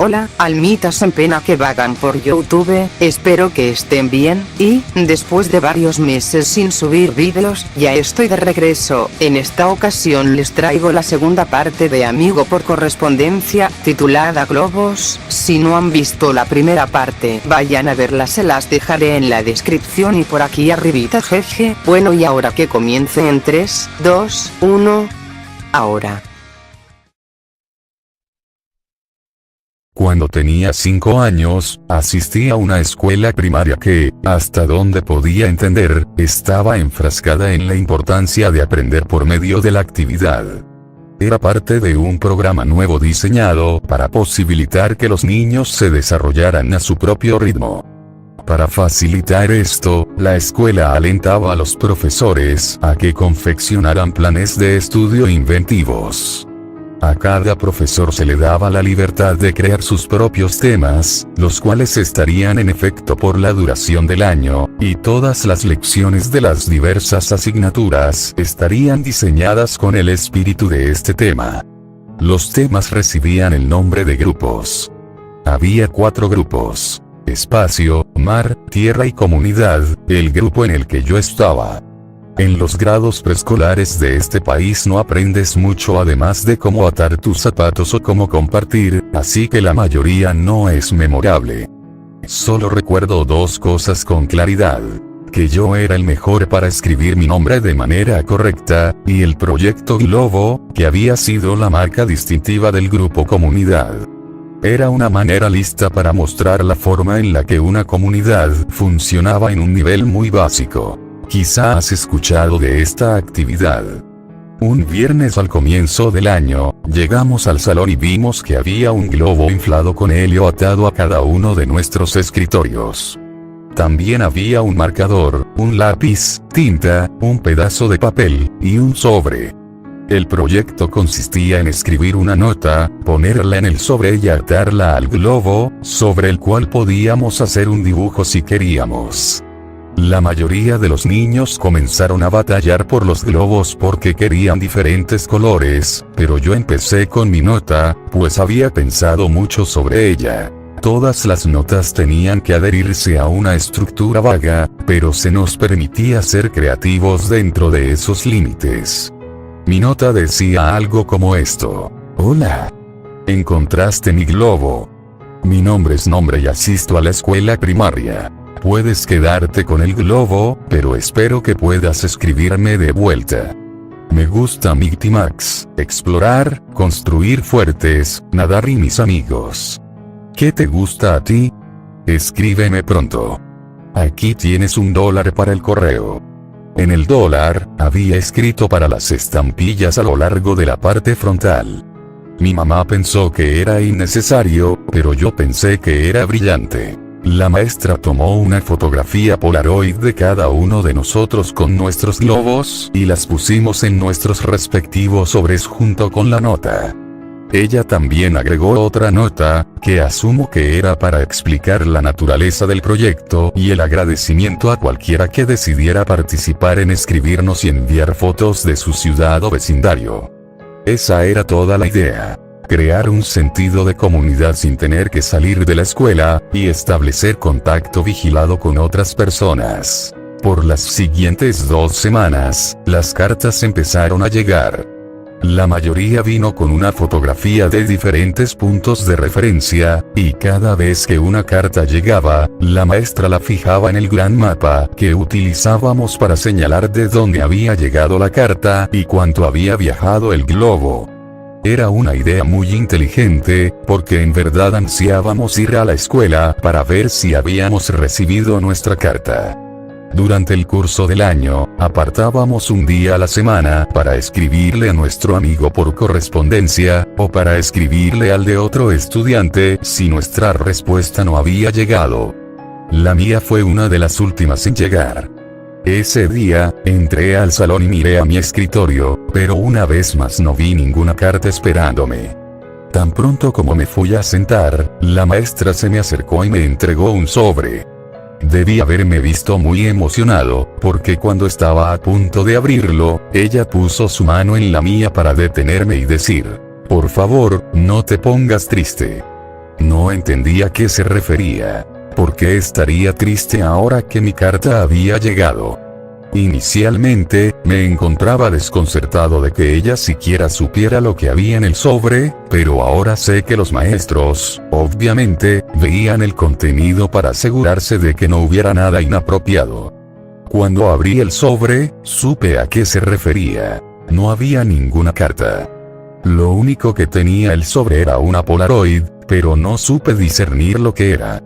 Hola, almitas en pena que vagan por YouTube, espero que estén bien, y, después de varios meses sin subir vídeos, ya estoy de regreso. En esta ocasión les traigo la segunda parte de Amigo por correspondencia, titulada Globos. Si no han visto la primera parte, vayan a verla, se las dejaré en la descripción y por aquí arribita, jeje. Bueno, y ahora que comience en 3, 2, 1... ahora. Cuando tenía 5 años, asistí a una escuela primaria que, hasta donde podía entender, estaba enfrascada en la importancia de aprender por medio de la actividad. Era parte de un programa nuevo diseñado para posibilitar que los niños se desarrollaran a su propio ritmo. Para facilitar esto, la escuela alentaba a los profesores a que confeccionaran planes de estudio inventivos. A cada profesor se le daba la libertad de crear sus propios temas, los cuales estarían en efecto por la duración del año, y todas las lecciones de las diversas asignaturas estarían diseñadas con el espíritu de este tema. Los temas recibían el nombre de grupos. Había 4 grupos: espacio, mar, tierra y comunidad, el grupo en el que yo estaba. En los grados preescolares de este país no aprendes mucho además de cómo atar tus zapatos o cómo compartir, así que la mayoría no es memorable. Solo recuerdo 2 cosas con claridad: que yo era el mejor para escribir mi nombre de manera correcta, y el proyecto Globo, que había sido la marca distintiva del grupo comunidad. Era una manera lista para mostrar la forma en la que una comunidad funcionaba en un nivel muy básico. Quizá has escuchado de esta actividad. Un viernes al comienzo del año, llegamos al salón y vimos que había un globo inflado con helio atado a cada uno de nuestros escritorios. También había un marcador, un lápiz, tinta, un pedazo de papel, y un sobre. El proyecto consistía en escribir una nota, ponerla en el sobre y atarla al globo, sobre el cual podíamos hacer un dibujo si queríamos. La mayoría de los niños comenzaron a batallar por los globos porque querían diferentes colores, pero yo empecé con mi nota, pues había pensado mucho sobre ella. Todas las notas tenían que adherirse a una estructura vaga, pero se nos permitía ser creativos dentro de esos límites. Mi nota decía algo como esto: hola. Encontraste mi globo. Mi nombre es nombre y asisto a la escuela primaria. Puedes quedarte con el globo, pero espero que puedas escribirme de vuelta. Me gusta Mighty Max, explorar, construir fuertes, nadar y mis amigos. ¿Qué te gusta a ti? Escríbeme pronto. Aquí tienes $1 para el correo. En el dólar, había escrito para las estampillas a lo largo de la parte frontal. Mi mamá pensó que era innecesario, pero yo pensé que era brillante. La maestra tomó una fotografía Polaroid de cada uno de nosotros con nuestros globos, y las pusimos en nuestros respectivos sobres junto con la nota. Ella también agregó otra nota, que asumo que era para explicar la naturaleza del proyecto y el agradecimiento a cualquiera que decidiera participar en escribirnos y enviar fotos de su ciudad o vecindario. Esa era toda la idea. Crear un sentido de comunidad sin tener que salir de la escuela, y establecer contacto vigilado con otras personas. Por las siguientes 2 semanas, las cartas empezaron a llegar. La mayoría vino con una fotografía de diferentes puntos de referencia, y cada vez que una carta llegaba, la maestra la fijaba en el gran mapa que utilizábamos para señalar de dónde había llegado la carta y cuánto había viajado el globo. Era una idea muy inteligente, porque en verdad ansiábamos ir a la escuela para ver si habíamos recibido nuestra carta. Durante el curso del año, apartábamos un día a la semana para escribirle a nuestro amigo por correspondencia, o para escribirle al de otro estudiante si nuestra respuesta no había llegado. La mía fue una de las últimas en llegar. Ese día, entré al salón y miré a mi escritorio, pero una vez más no vi ninguna carta esperándome. Tan pronto como me fui a sentar, la maestra se me acercó y me entregó un sobre. Debí haberme visto muy emocionado, porque cuando estaba a punto de abrirlo, ella puso su mano en la mía para detenerme y decir: por favor, no te pongas triste. No entendía a qué se refería. ¿Por qué estaría triste ahora que mi carta había llegado? Inicialmente, me encontraba desconcertado de que ella siquiera supiera lo que había en el sobre, pero ahora sé que los maestros, obviamente, veían el contenido para asegurarse de que no hubiera nada inapropiado. Cuando abrí el sobre, supe a qué se refería. No había ninguna carta. Lo único que tenía el sobre era una Polaroid, pero no supe discernir lo que era.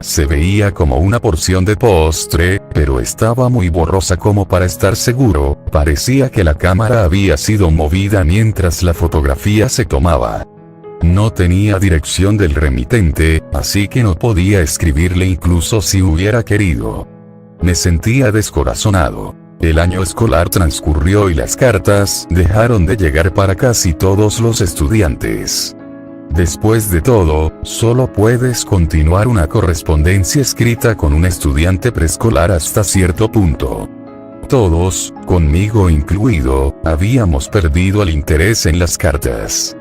Se veía como una porción de postre, pero estaba muy borrosa como para estar seguro. Parecía que la cámara había sido movida mientras la fotografía se tomaba. No tenía dirección del remitente, así que no podía escribirle incluso si hubiera querido. Me sentía descorazonado. El año escolar transcurrió y las cartas dejaron de llegar para casi todos los estudiantes. Después de todo, solo puedes continuar una correspondencia escrita con un estudiante preescolar hasta cierto punto. Todos, conmigo incluido, habíamos perdido el interés en las cartas.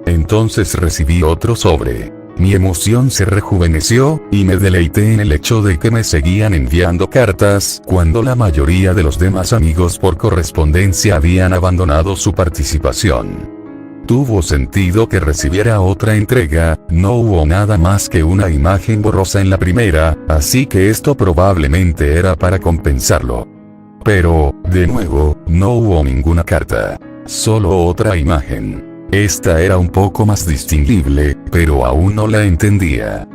Entonces recibí otro sobre. Mi emoción se rejuveneció, y me deleité en el hecho de que me seguían enviando cartas cuando la mayoría de los demás amigos por correspondencia habían abandonado su participación. Tuvo sentido que recibiera otra entrega, no hubo nada más que una imagen borrosa en la primera, así que esto probablemente era para compensarlo. Pero, de nuevo, no hubo ninguna carta. Solo otra imagen. Esta era un poco más distinguible, pero aún no la entendía.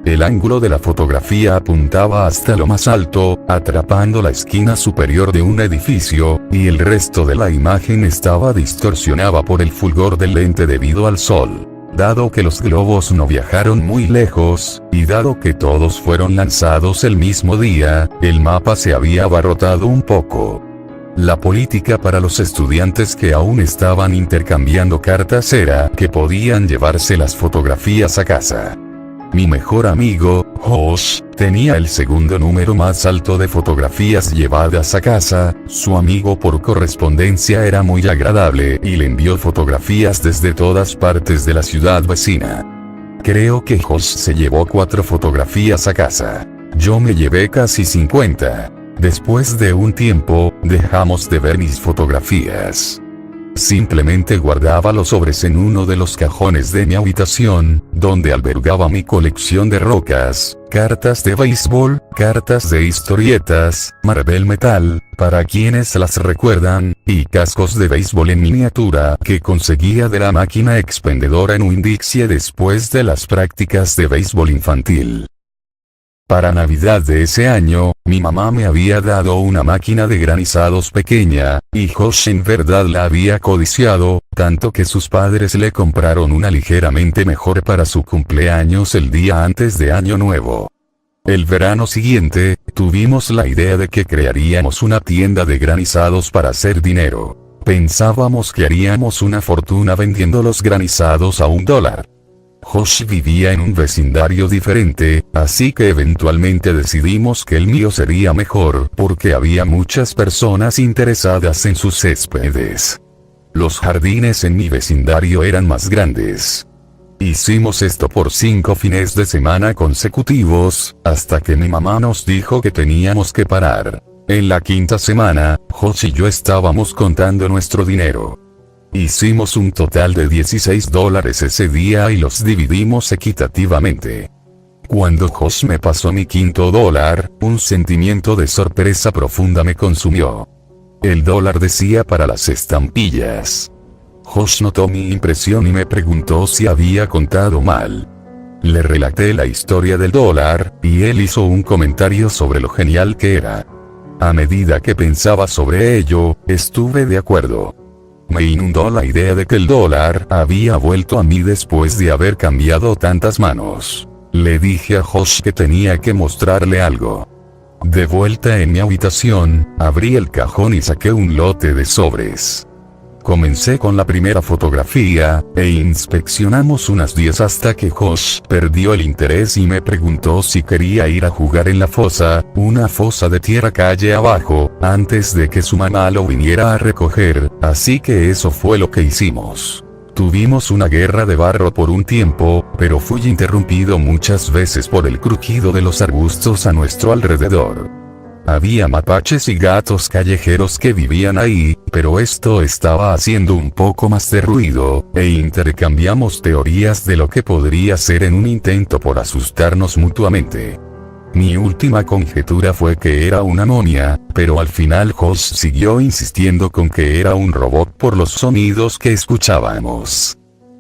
El ángulo de la fotografía apuntaba hasta lo más alto, atrapando la esquina superior de un edificio, y el resto de la imagen estaba distorsionada por el fulgor del lente debido al sol. Dado que los globos no viajaron muy lejos, y dado que todos fueron lanzados el mismo día, el mapa se había abarrotado un poco. La política para los estudiantes que aún estaban intercambiando cartas era que podían llevarse las fotografías a casa. Mi mejor amigo, Josh, tenía el segundo número más alto de fotografías llevadas a casa. Su amigo por correspondencia era muy agradable y le envió fotografías desde todas partes de la ciudad vecina. Creo que Josh se llevó 4 fotografías a casa. Yo me llevé casi 50. Después de un tiempo, dejamos de ver mis fotografías. Simplemente guardaba los sobres en uno de los cajones de mi habitación, donde albergaba mi colección de rocas, cartas de béisbol, cartas de historietas, Marvel Metal, para quienes las recuerdan, y cascos de béisbol en miniatura que conseguía de la máquina expendedora en Winn-Dixie después de las prácticas de béisbol infantil. Para Navidad de ese año, mi mamá me había dado una máquina de granizados pequeña, y Josh en verdad la había codiciado, tanto que sus padres le compraron una ligeramente mejor para su cumpleaños el día antes de Año Nuevo. El verano siguiente, tuvimos la idea de que crearíamos una tienda de granizados para hacer dinero. Pensábamos que haríamos una fortuna vendiendo los granizados a $1. Josh vivía en un vecindario diferente, así que eventualmente decidimos que el mío sería mejor porque había muchas personas interesadas en sus céspedes. Los jardines en mi vecindario eran más grandes. Hicimos esto por 5 fines de semana consecutivos, hasta que mi mamá nos dijo que teníamos que parar. En la 5ª semana, Josh y yo estábamos contando nuestro dinero. Hicimos un total de $16 ese día y los dividimos equitativamente. Cuando Josh me pasó mi $5, un sentimiento de sorpresa profunda me consumió. El dólar decía para las estampillas. Josh notó mi impresión y me preguntó si había contado mal. Le relaté la historia del dólar, y él hizo un comentario sobre lo genial que era. A medida que pensaba sobre ello, estuve de acuerdo. Me inundó la idea de que el dólar había vuelto a mí después de haber cambiado tantas manos. Le dije a Josh que tenía que mostrarle algo. De vuelta en mi habitación, abrí el cajón y saqué un lote de sobres. Comencé con la primera fotografía, e inspeccionamos unas 10 hasta que Josh perdió el interés y me preguntó si quería ir a jugar en la fosa, una fosa de tierra calle abajo, antes de que su mamá lo viniera a recoger, así que eso fue lo que hicimos. Tuvimos una guerra de barro por un tiempo, pero fui interrumpido muchas veces por el crujido de los arbustos a nuestro alrededor. Había mapaches y gatos callejeros que vivían ahí, pero esto estaba haciendo un poco más de ruido, e intercambiamos teorías de lo que podría ser en un intento por asustarnos mutuamente. Mi última conjetura fue que era una momia, pero al final Josh siguió insistiendo con que era un robot por los sonidos que escuchábamos.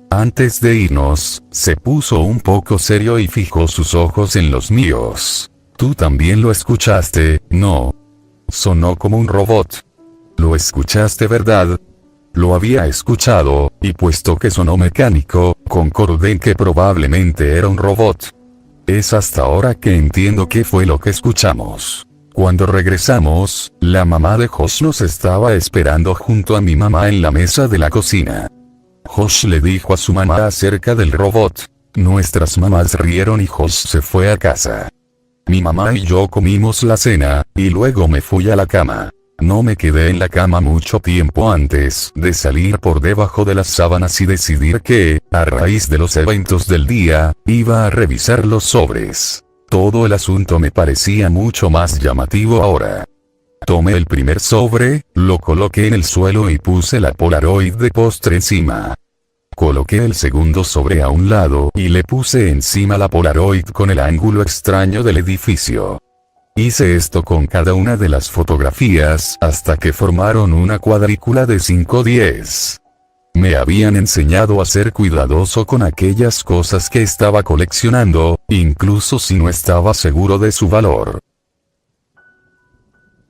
Antes de irnos, se puso un poco serio y fijó sus ojos en los míos. Tú también lo escuchaste, ¿no? Sonó como un robot. Lo escuchaste, ¿verdad? Lo había escuchado, y puesto que sonó mecánico, concordé en que probablemente era un robot. Es hasta ahora que entiendo qué fue lo que escuchamos. Cuando regresamos, la mamá de Josh nos estaba esperando junto a mi mamá en la mesa de la cocina. Josh le dijo a su mamá acerca del robot. Nuestras mamás rieron y Josh se fue a casa. Mi mamá y yo comimos la cena, y luego me fui a la cama. No me quedé en la cama mucho tiempo antes de salir por debajo de las sábanas y decidir que, a raíz de los eventos del día, iba a revisar los sobres. Todo el asunto me parecía mucho más llamativo ahora. Tomé el primer sobre, lo coloqué en el suelo y puse la Polaroid de postre encima. Coloqué el segundo sobre a un lado y le puse encima la Polaroid con el ángulo extraño del edificio. Hice esto con cada una de las fotografías hasta que formaron una cuadrícula de 5x10. Me habían enseñado a ser cuidadoso con aquellas cosas que estaba coleccionando, incluso si no estaba seguro de su valor.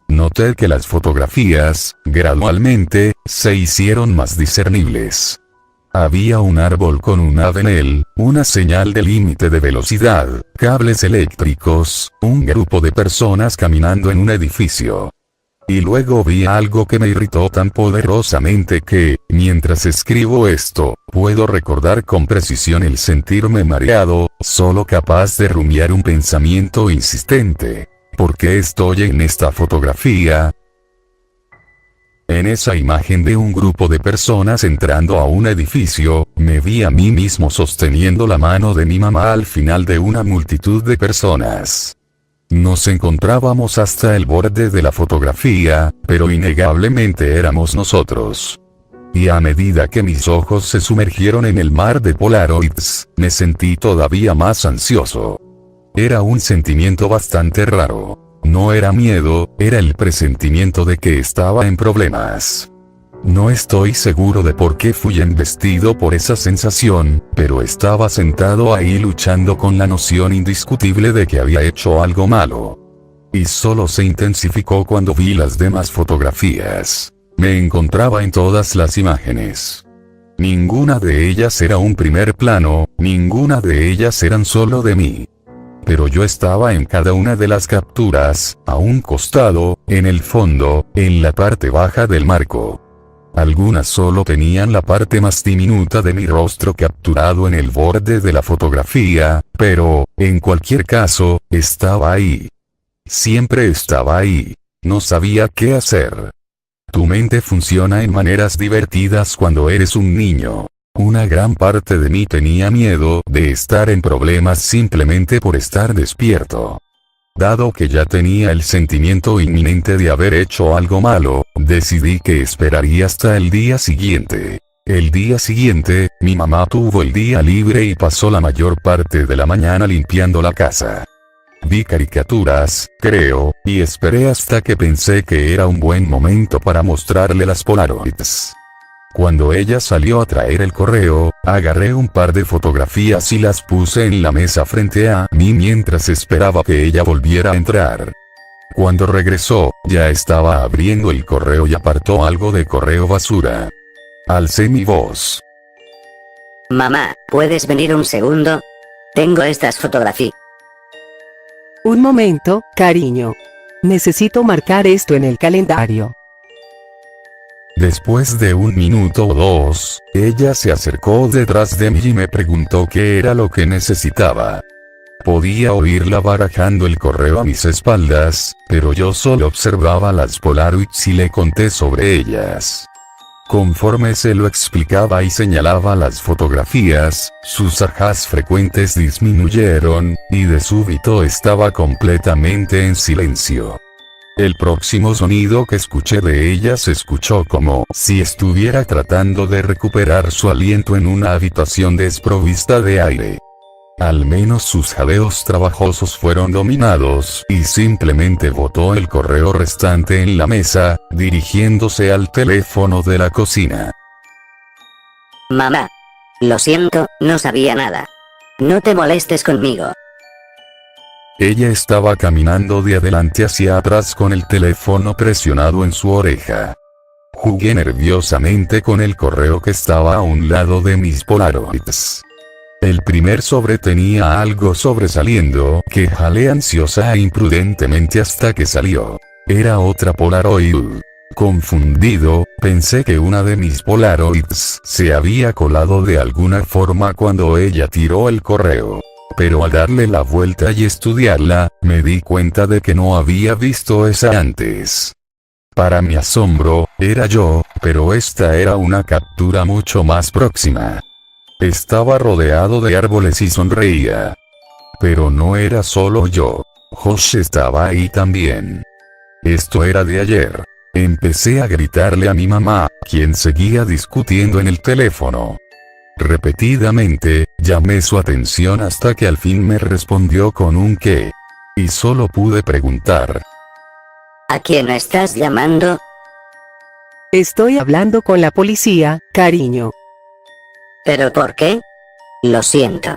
Noté que las fotografías, gradualmente, se hicieron más discernibles. Había un árbol con un ave en él, una señal de límite de velocidad, cables eléctricos, un grupo de personas caminando en un edificio. Y luego vi algo que me irritó tan poderosamente que, mientras escribo esto, puedo recordar con precisión el sentirme mareado, solo capaz de rumiar un pensamiento insistente. ¿Por qué estoy en esta fotografía? En esa imagen de un grupo de personas entrando a un edificio, me vi a mí mismo sosteniendo la mano de mi mamá al final de una multitud de personas. Nos encontrábamos hasta el borde de la fotografía, pero innegablemente éramos nosotros. Y a medida que mis ojos se sumergieron en el mar de Polaroids, me sentí todavía más ansioso. Era un sentimiento bastante raro. No era miedo, era el presentimiento de que estaba en problemas. No estoy seguro de por qué fui embestido por esa sensación, pero estaba sentado ahí luchando con la noción indiscutible de que había hecho algo malo. Y solo se intensificó cuando vi las demás fotografías. Me encontraba en todas las imágenes. Ninguna de ellas era un primer plano, ninguna de ellas eran solo de mí. Pero yo estaba en cada una de las capturas, a un costado, en el fondo, en la parte baja del marco. Algunas solo tenían la parte más diminuta de mi rostro capturado en el borde de la fotografía, pero, en cualquier caso, estaba ahí. Siempre estaba ahí. No sabía qué hacer. Tu mente funciona en maneras divertidas cuando eres un niño. Una gran parte de mí tenía miedo de estar en problemas simplemente por estar despierto. Dado que ya tenía el sentimiento inminente de haber hecho algo malo, decidí que esperaría hasta el día siguiente. El día siguiente, mi mamá tuvo el día libre y pasó la mayor parte de la mañana limpiando la casa. Vi caricaturas, creo, y esperé hasta que pensé que era un buen momento para mostrarle las Polaroids. Cuando ella salió a traer el correo, agarré un par de fotografías y las puse en la mesa frente a mí mientras esperaba que ella volviera a entrar. Cuando regresó, ya estaba abriendo el correo y apartó algo de correo basura. Alcé mi voz. Mamá, ¿puedes venir un segundo? Tengo estas fotografías. Un momento, cariño. Necesito marcar esto en el calendario. Después de un minuto o dos, ella se acercó detrás de mí y me preguntó qué era lo que necesitaba. Podía oírla barajando el correo a mis espaldas, pero yo solo observaba las Polaroids y le conté sobre ellas. Conforme se lo explicaba y señalaba las fotografías, sus ajás frecuentes disminuyeron, y de súbito estaba completamente en silencio. El próximo sonido que escuché de ella se escuchó como si estuviera tratando de recuperar su aliento en una habitación desprovista de aire. Al menos sus jadeos trabajosos fueron dominados, y simplemente botó el correo restante en la mesa, dirigiéndose al teléfono de la cocina. Mamá. Lo siento, no sabía nada. No te molestes conmigo. Ella estaba caminando de adelante hacia atrás con el teléfono presionado en su oreja. Jugué nerviosamente con el correo que estaba a un lado de mis Polaroids. El primer sobre tenía algo sobresaliendo, que jalé ansiosa e imprudentemente hasta que salió. Era otra Polaroid. Confundido, pensé que una de mis Polaroids se había colado de alguna forma cuando ella tiró el correo. Pero al darle la vuelta y estudiarla, me di cuenta de que no había visto esa antes. Para mi asombro, era yo, pero esta era una captura mucho más próxima. Estaba rodeado de árboles y sonreía. Pero no era solo yo. Josh estaba ahí también. Esto era de ayer. Empecé a gritarle a mi mamá, quien seguía discutiendo en el teléfono. Repetidamente, llamé su atención hasta que al fin me respondió con un ¿qué? Y solo pude preguntar. ¿A quién estás llamando? Estoy hablando con la policía, cariño. ¿Pero por qué? Lo siento.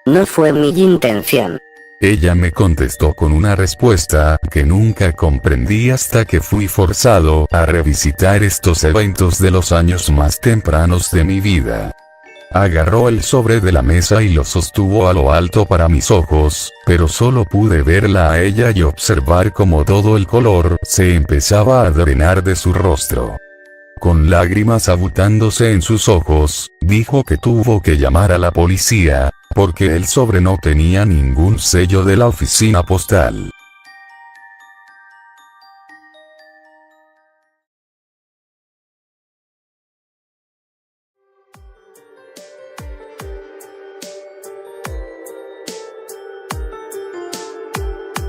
No fue mi intención. Ella me contestó con una respuesta que nunca comprendí hasta que fui forzado a revisitar estos eventos de los años más tempranos de mi vida. Agarró el sobre de la mesa y lo sostuvo a lo alto para mis ojos, pero solo pude verla a ella y observar cómo todo el color se empezaba a drenar de su rostro. Con lágrimas abutándose en sus ojos, dijo que tuvo que llamar a la policía, porque el sobre no tenía ningún sello de la oficina postal.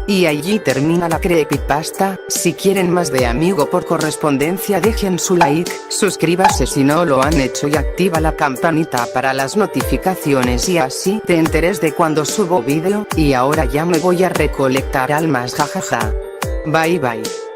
Y allí termina la creepypasta. Si quieren más de Amigo por correspondencia, dejen su like, suscríbase si no lo han hecho y activa la campanita para las notificaciones y así te enteres de cuando subo vídeo. Y ahora ya me voy a recolectar almas, jajaja. Bye bye.